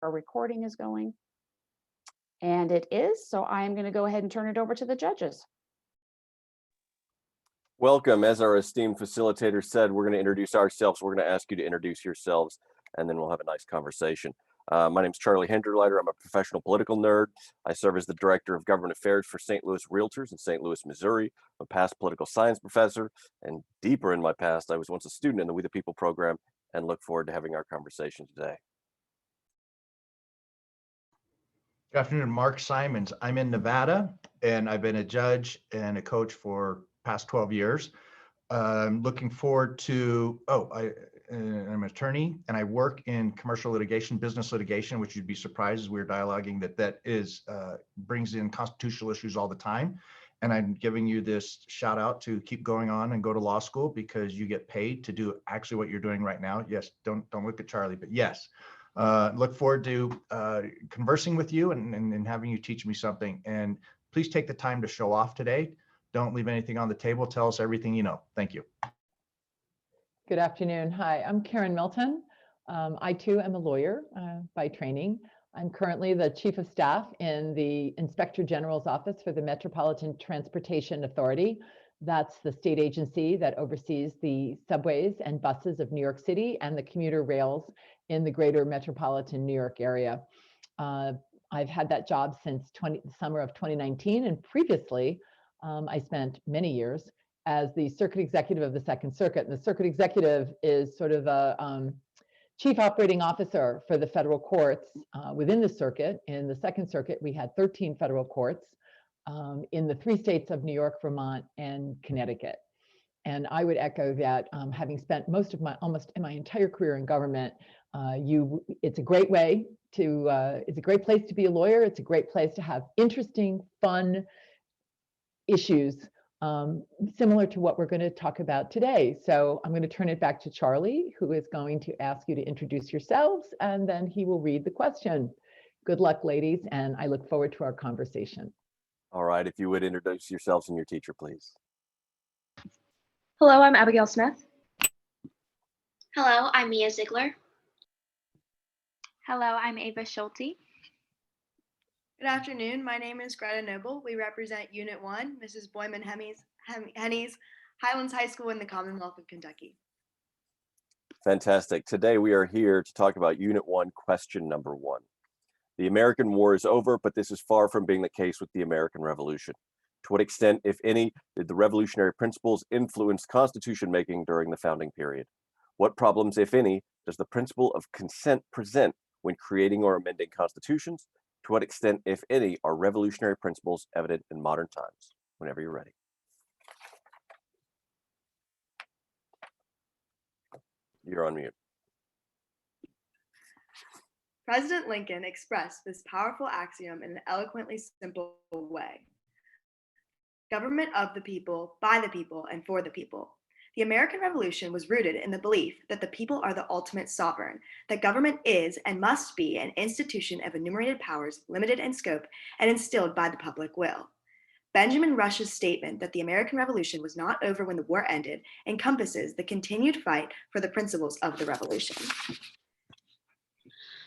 our recording is going. And it is, so I am going to go ahead and turn it over to the judges. Welcome. As our esteemed facilitator said, we're going to introduce ourselves. We're going to ask you to introduce yourselves, and then we'll have a nice conversation. My name is Charlie Hinderleiter. I'm a professional political nerd. I serve as the Director of Government Affairs for St. Louis Realtors in St. Louis, Missouri. I'm a past political science professor, and deeper in my past, I was once a student in the We the People program, and look forward to having our conversation today. Good afternoon, Mark Simons. I'm in Nevada, and I've been a judge and a coach for past 12 years. I'm looking forward to, I'm an attorney, and I work in commercial litigation, business litigation, which you'd be surprised as we're dialoguing that brings in constitutional issues all the time. And I'm giving you this shout out to keep going on and go to law school, because you get paid to do actually what you're doing right now. Yes, don't look at Charlie, but yes. Look forward to conversing with you and having you teach me something. And please take the time to show off today. Don't leave anything on the table. Tell us everything you know. Thank you. Good afternoon. Hi, I'm Karen Milton. I too am a lawyer by training. I'm currently the Chief of Staff in the Inspector General's Office for the Metropolitan Transportation Authority. That's the state agency that oversees the subways and buses of New York City and the commuter rails in the greater metropolitan New York area. I've had that job since the summer of 2019, and previously I spent many years as the circuit executive of the Second Circuit. And the circuit executive is sort of a chief operating officer for the federal courts within the circuit. In the Second Circuit, we had 13 federal courts in the 3 states of New York, Vermont, and Connecticut. And I would echo that, having spent almost my entire career in government, it's a great way to, it's a great place to be a lawyer. It's a great place to have interesting, fun issues similar to what we're going to talk about today. So I'm going to turn it back to Charlie, who is going to ask you to introduce yourselves, and then he will read the question. Good luck, ladies, and I look forward to our conversation. All right, if you would introduce yourselves and your teacher, please. Hello, I'm Abigail Smith. Hello, I'm Mia Ziegler. Hello, I'm Ava Schulte. Good afternoon. My name is Greta Noble. We represent Unit 1, Mrs. Boyman-Henny's Highlands High School in the Commonwealth of Kentucky. Fantastic. Today we are here to talk about Unit 1, question number 1. The American War is over, but this is far from being the case with the American Revolution. To what extent, if any, did the revolutionary principles influence constitution making during the founding period? What problems, if any, does the principle of consent present when creating or amending constitutions? To what extent, if any, are revolutionary principles evident in modern times? Whenever you're ready. You're on mute. President Lincoln expressed this powerful axiom in an eloquently simple way. Government of the people, by the people, and for the people. The American Revolution was rooted in the belief that the people are the ultimate sovereign, that government is and must be an institution of enumerated powers, limited in scope, and instilled by the public will. Benjamin Rush's statement that the American Revolution was not over when the war ended encompasses the continued fight for the principles of the revolution.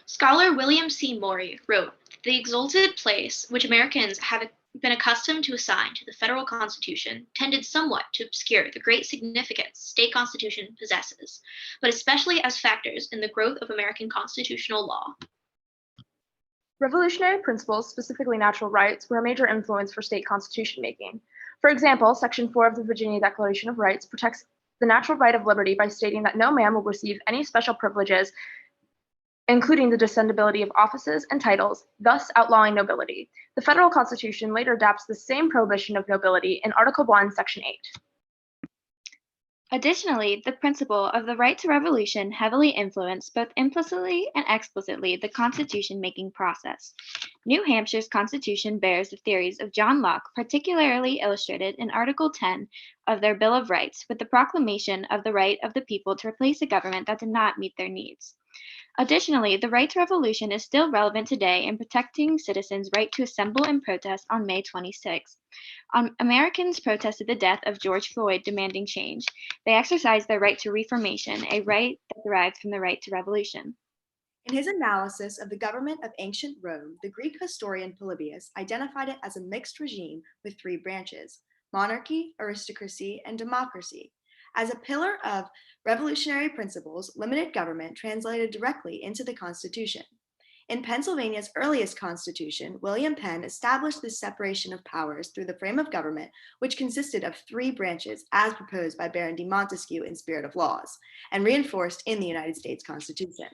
Scholar William C. Morey wrote, "The exalted place which Americans have been accustomed to assign to the federal constitution tended somewhat to obscure the great significance state constitution possesses, but especially as factors in the growth of American constitutional law." Revolutionary principles, specifically natural rights, were a major influence for state constitution making. For example, Section 4 of the Virginia Declaration of Rights protects the natural right of liberty by stating that no man will receive any special privileges, including the descendability of offices and titles, thus outlawing nobility. The federal constitution later adapts the same prohibition of nobility in Article 1, Section 8. Additionally, the principle of the right to revolution heavily influenced both implicitly and explicitly the constitution-making process. New Hampshire's constitution bears the theories of John Locke, particularly illustrated in Article 10 of their Bill of Rights, with the proclamation of the right of the people to replace a government that did not meet their needs. Additionally, the right to revolution is still relevant today in protecting citizens' right to assemble and protest on May 26. Americans protested the death of George Floyd, demanding change. They exercised their right to reformation, a right that derived from the right to revolution. In his analysis of the government of ancient Rome, the Greek historian Polybius identified it as a mixed regime with three branches: monarchy, aristocracy, and democracy. As a pillar of revolutionary principles, limited government translated directly into the Constitution. In Pennsylvania's earliest constitution, William Penn established this separation of powers through the frame of government, which consisted of three branches as proposed by Baron de Montesquieu in Spirit of Laws, and reinforced in the United States Constitution.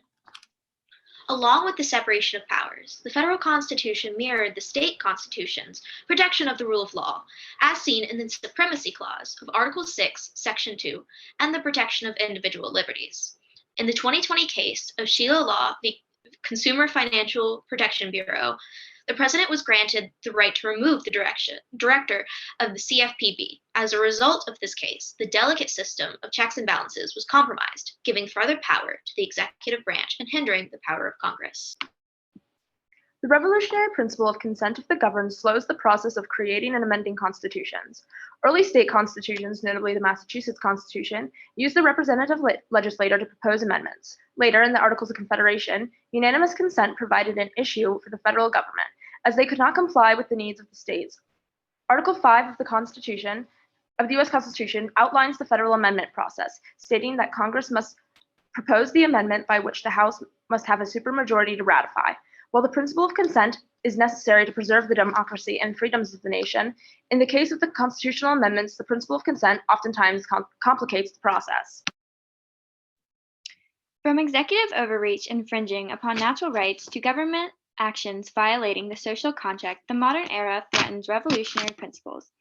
Along with the separation of powers, the federal constitution mirrored the state constitution's protection of the rule of law, as seen in the Supremacy Clause of Article 6, Section 2, and the protection of individual liberties. In the 2020 case of Sheila Law v. Consumer Financial Protection Bureau, the president was granted the right to remove the director of the CFPB. As a result of this case, the delicate system of checks and balances was compromised, giving further power to the executive branch and hindering the power of Congress. The revolutionary principle of consent of the governed slows the process of creating and amending constitutions. Early state constitutions, notably the Massachusetts Constitution, used the representative legislator to propose amendments. Later, in the Articles of Confederation, unanimous consent provided an issue for the federal government, as they could not comply with the needs of the states. Article 5 of the U.S. Constitution outlines the federal amendment process, stating that Congress must propose the amendment by which the House must have a supermajority to ratify. While the principle of consent is necessary to preserve the democracy and freedoms of the nation, in the case of the constitutional amendments, the principle of consent oftentimes complicates the process. From executive overreach infringing upon natural rights to government actions violating the social contract, the modern era threatens revolutionary principles.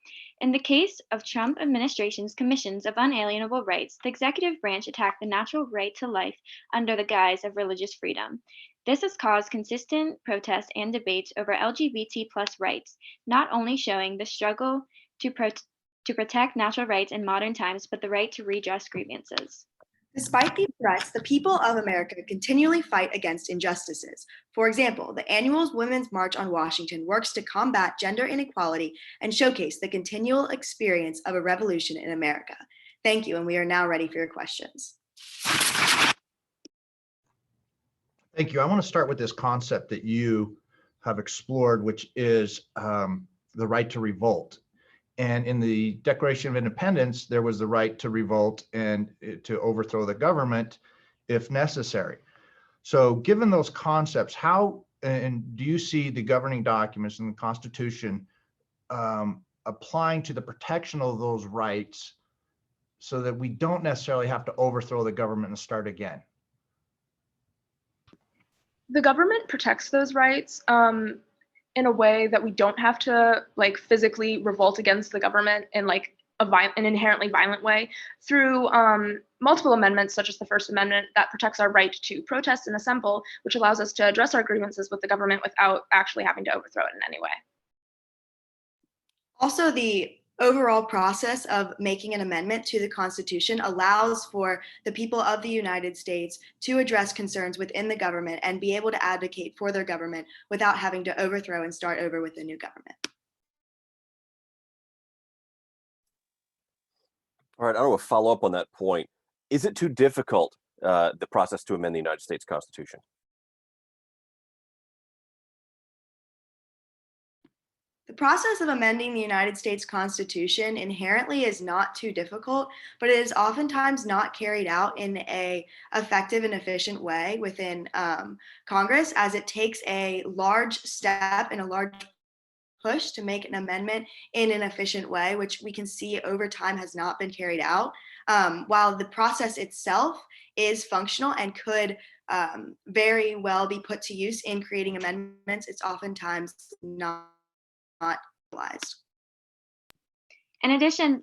In the case of Trump administration's commissions of unalienable rights, the executive branch attacked the natural right to life under the guise of religious freedom. This has caused consistent protests and debates over LGBT+ rights, not only showing the struggle to protect natural rights in modern times, but the right to redress grievances. Despite these threats, the people of America continually fight against injustices. For example, the annual Women's March on Washington works to combat gender inequality and showcase the continual experience of a revolution in America. Thank you, and we are now ready for your questions. Thank you. I want to start with this concept that you have explored, which is the right to revolt. And in the Declaration of Independence, there was the right to revolt and to overthrow the government if necessary. So given those concepts, how and do you see the governing documents in the Constitution applying to the protection of those rights so that we don't necessarily have to overthrow the government and start again? The government protects those rights in a way that we don't have to physically revolt against the government in an inherently violent way through multiple amendments, such as the First Amendment, that protects our right to protest and assemble, which allows us to address our grievances with the government without actually having to overthrow it in any way. Also, the overall process of making an amendment to the Constitution allows for the people of the United States to address concerns within the government and be able to advocate for their government without having to overthrow and start over with a new government. All right, I want to follow up on that point. Is it too difficult, the process to amend the United States Constitution? The process of amending the United States Constitution inherently is not too difficult, but it is oftentimes not carried out in an effective and efficient way within Congress, as it takes a large step and a large push to make an amendment in an efficient way, which we can see over time has not been carried out. While the process itself is functional and could very well be put to use in creating amendments, it's oftentimes not utilized. In addition,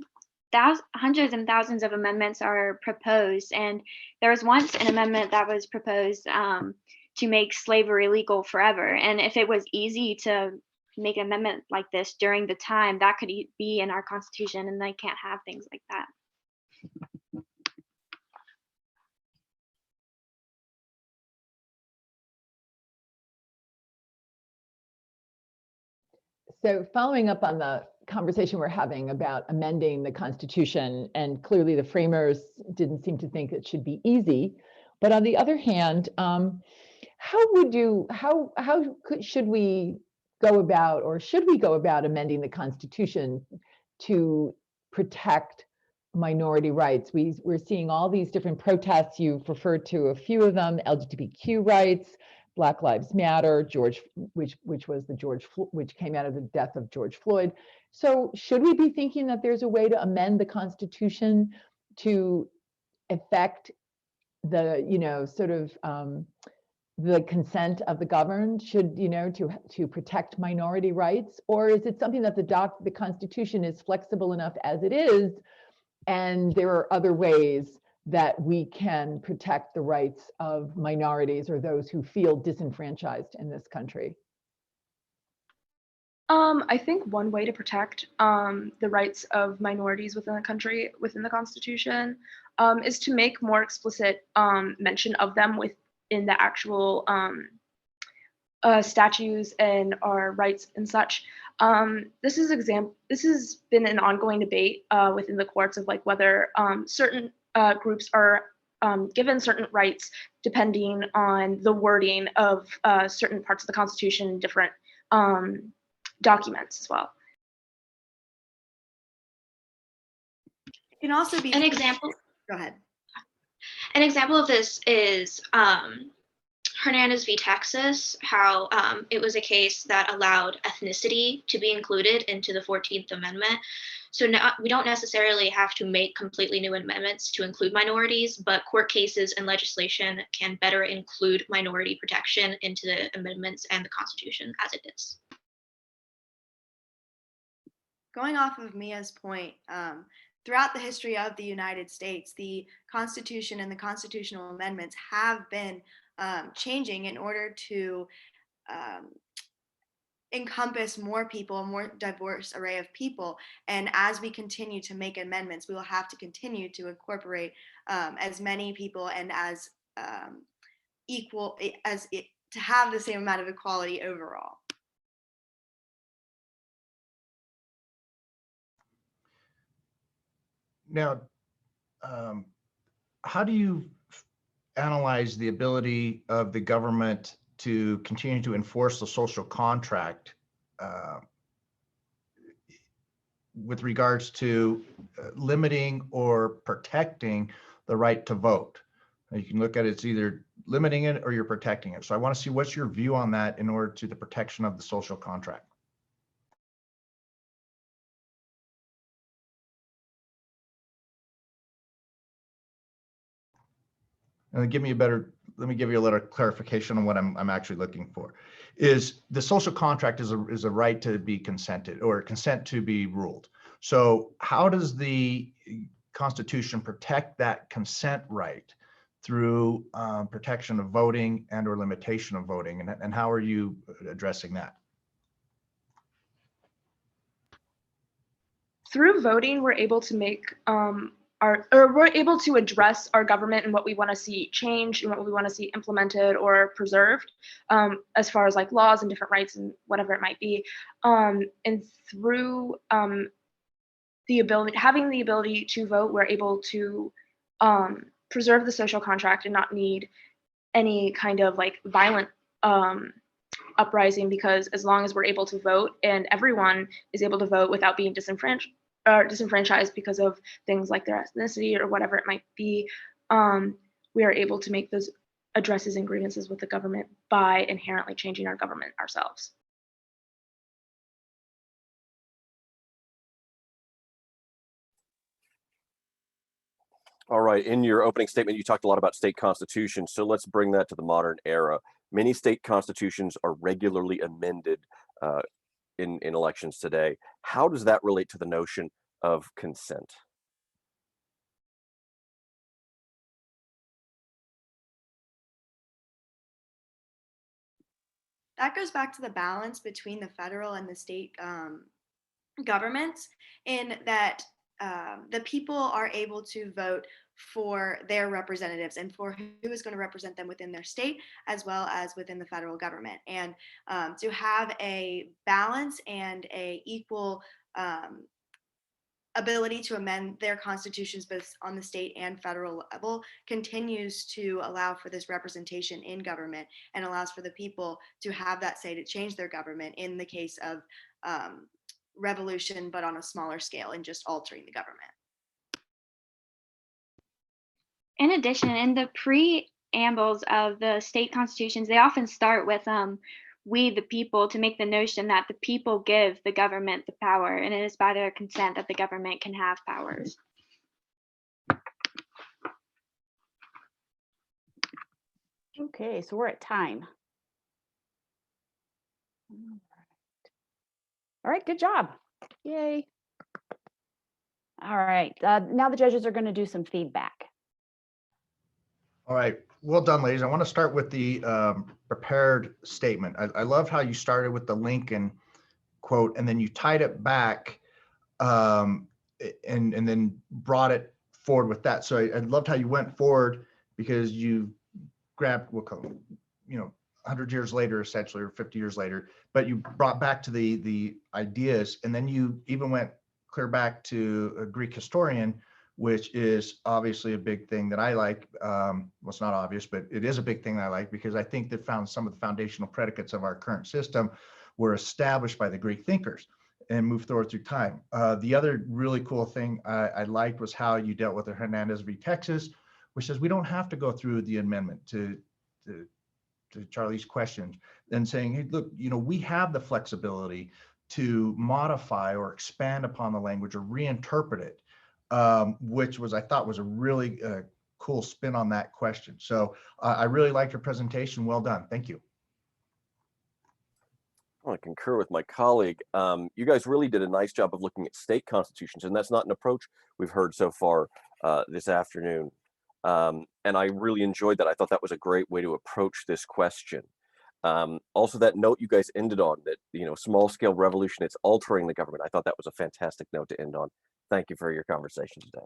hundreds and thousands of amendments are proposed, and there was once an amendment that was proposed to make slavery legal forever. And if it was easy to make an amendment like this during the time, that could be in our Constitution, and they can't have things like that. So following up on the conversation we're having about amending the Constitution, and clearly the framers didn't seem to think it should be easy. But on the other hand, should we go about, or should we go about amending the Constitution to protect minority rights? We're seeing all these different protests. You've referred to a few of them: LGBTQ rights, Black Lives Matter, which came out of the death of George Floyd. So should we be thinking that there's a way to amend the Constitution to affect the, the consent of the governed, to protect minority rights? Or is it something that the Constitution is flexible enough as it is, and there are other ways that we can protect the rights of minorities or those who feel disenfranchised in this country? I think one way to protect the rights of minorities within the country, within the Constitution, is to make more explicit mention of them within the actual statutes and our rights and such. This has been an ongoing debate within the courts of like whether certain groups are given certain rights depending on the wording of certain parts of the Constitution and different documents as well. It can also be An example. Go ahead. An example of this is Hernandez v. Texas, how it was a case that allowed ethnicity to be included into the 14th Amendment. So now we don't necessarily have to make completely new amendments to include minorities, but court cases and legislation can better include minority protection into the amendments and the Constitution as it is. Going off of Mia's point, throughout the history of the United States, the Constitution and the constitutional amendments have been changing in order to encompass more people, a more diverse array of people. And as we continue to make amendments, we will have to continue to incorporate as many people and as equal as it to have the same amount of equality overall. Now, how do you analyze the ability of the government to continue to enforce the social contract with regards to limiting or protecting the right to vote? You can look at it, it's either limiting it or you're protecting it. So I want to see what's your view on that in order to the protection of the social contract. And let me give you a little clarification on what I'm actually looking for. Is the social contract is a right to be consented, or consent to be ruled. So how does the Constitution protect that consent right through protection of voting and or limitation of voting? And how are you addressing that? Through voting, we're able to make we're able to address our government and what we want to see changed and what we want to see implemented or preserved, as far as like laws and different rights and whatever it might be. And through having the ability to vote, we're able to preserve the social contract and not need any kind of like violent uprising, because as long as we're able to vote and everyone is able to vote without being disenfranchised because of things like their ethnicity or whatever it might be, we are able to make those addresses and grievances with the government by inherently changing our government ourselves. All right, in your opening statement, you talked a lot about state constitutions, so let's bring that to the modern era. Many state constitutions are regularly amended in elections today. How does that relate to the notion of consent? That goes back to the balance between the federal and the state governments, in that the people are able to vote for their representatives and for who is going to represent them within their state as well as within the federal government. And to have a balance and a equal ability to amend their constitutions both on the state and federal level continues to allow for this representation in government and allows for the people to have that say to change their government in the case of revolution, but on a smaller scale and just altering the government. In addition, in the preambles of the state constitutions, they often start with we the people, to make the notion that the people give the government the power, and it is by their consent that the government can have powers. Okay, so we're at time. All right, good job. Yay. All right, now the judges are going to do some feedback. All right, well done, ladies. I want to start with the prepared statement. I love how you started with the Lincoln quote, and then you tied it back and then brought it forward with that. So I loved how you went forward because you grabbed, we'll call it, 100 years later, essentially, or 50 years later, but you brought back to the ideas, and then you even went clear back to a Greek historian, which is obviously a big thing that I like. Well, it's not obvious, but it is a big thing that I like because I think that some of the foundational predicates of our current system were established by the Greek thinkers and moved forward through time. The other really cool thing I liked was how you dealt with the Hernandez v. Texas, which says we don't have to go through the amendment to Charlie's questions and saying, hey, look, we have the flexibility to modify or expand upon the language or reinterpret it. Which I thought was a really cool spin on that question. So I really liked your presentation. Well done. Thank you. I want to concur with my colleague. You guys really did a nice job of looking at state constitutions, and that's not an approach we've heard so far this afternoon. And I really enjoyed that. I thought that was a great way to approach this question. Also, that note you guys ended on, that small scale revolution, it's altering the government. I thought that was a fantastic note to end on. Thank you for your conversation today.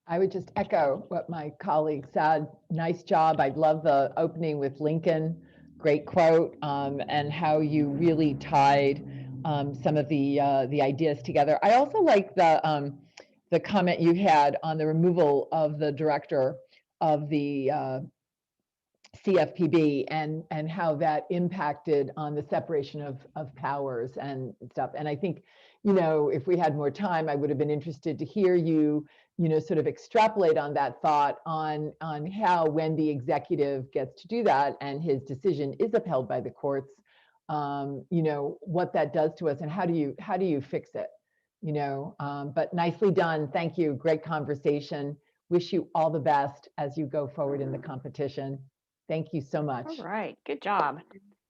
I would just echo what my colleague said. Nice job. I love the opening with Lincoln. Great quote, and how you really tied some of the ideas together. I also like the comment you had on the removal of the director of the CFPB and how that impacted on the separation of powers and stuff. And I think, if we had more time, I would have been interested to hear you, sort of extrapolate on that thought on how, when the executive gets to do that and his decision is upheld by the courts, what that does to us and how do you fix it, but nicely done. Thank you. Great conversation. Wish you all the best as you go forward in the competition. Thank you so much. All right, good job.